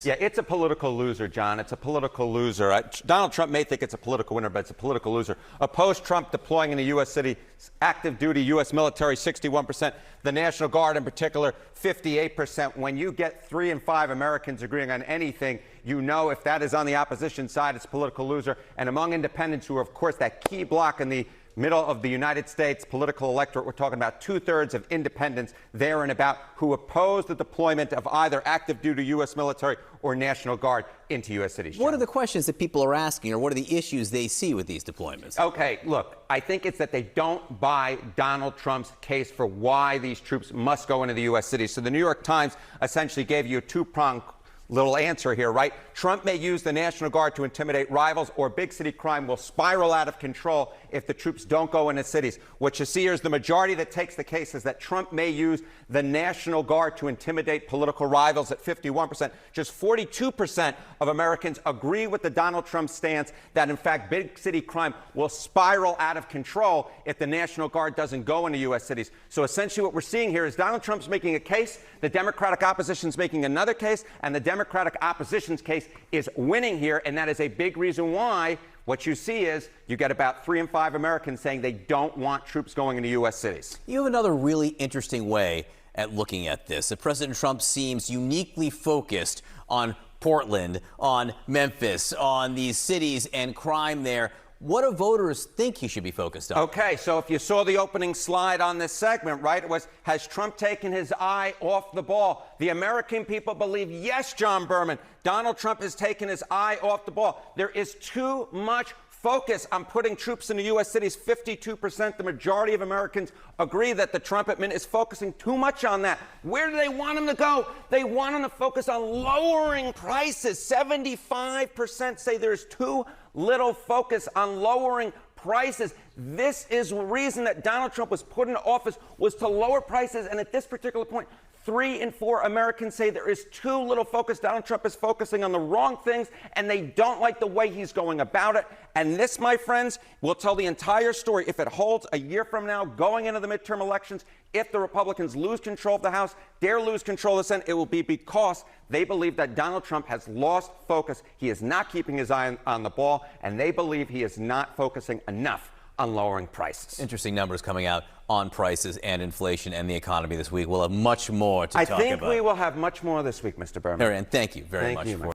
Yeah, it's a political loser, John. It's a political loser. Donald Trump may think it's a political winner, but it's a political loser. Opposed Trump deploying in a U.S. city, active duty U.S. military, 61%. The National Guard in particular, 58%. When you get 3 in 5 Americans agreeing on anything, you know if that is on the opposition side, it's a political loser. And among independents, who are, of course, that key block in the middle of the United States political electorate, we're talking about 2/3 of independents there and about who oppose the deployment of either active duty U.S. military or National Guard into U.S. cities. What are the questions that people are asking, or what are the issues they see with these deployments? Okay, look, I think it's that they don't buy Donald Trump's case for why these troops must go into the U.S. cities. So the New York Times essentially gave you a two-pronged little answer here, right? Trump may use the National Guard to intimidate rivals, or big city crime will spiral out of control if the troops don't go into cities. What you see here is the majority that takes the case is that Trump may use the National Guard to intimidate political rivals at 51%. Just 42% of Americans agree with the Donald Trump stance that, in fact, big city crime will spiral out of control if the National Guard doesn't go into U.S. cities. So essentially what we're seeing here is Donald Trump's making a case, the Democratic opposition's making another case, and the Democratic opposition's case is winning here, and that is a big reason why what you see is you get about 3 in 5 Americans saying they don't want troops going into U.S. cities. You have another really interesting way at looking at this. President Trump seems uniquely focused on Portland, on Memphis, on these cities and crime there. What do voters think he should be focused on? Okay, so if you saw the opening slide on this segment, right, it was, has Trump taken his eye off the ball? The American people believe, yes, John Berman, Donald Trump has taken his eye off the ball. There is too much focus on putting troops into U.S. cities. 52%, the majority of Americans agree that the Trump admin is focusing too much on that. Where do they want him to go? They want him to focus on lowering prices. 75% say there's too little focus on lowering prices. This is the reason that Donald Trump was put into office, was to lower prices. And at this particular point, 3 in 4 Americans say there is too little focus. Donald Trump is focusing on the wrong things, and they don't like the way he's going about it. And this, my friends, will tell the entire story if it holds a year from now, going into the midterm elections. If the Republicans lose control of the House, dare lose control of the Senate, it will be because they believe that Donald Trump has lost focus. He is not keeping his eye on the ball, and they believe he is not focusing enough on lowering prices. Interesting numbers coming out on prices and inflation and the economy this week. We'll have much more to talk about. I think we will have much more this week, Mr. Berman. And thank you very much for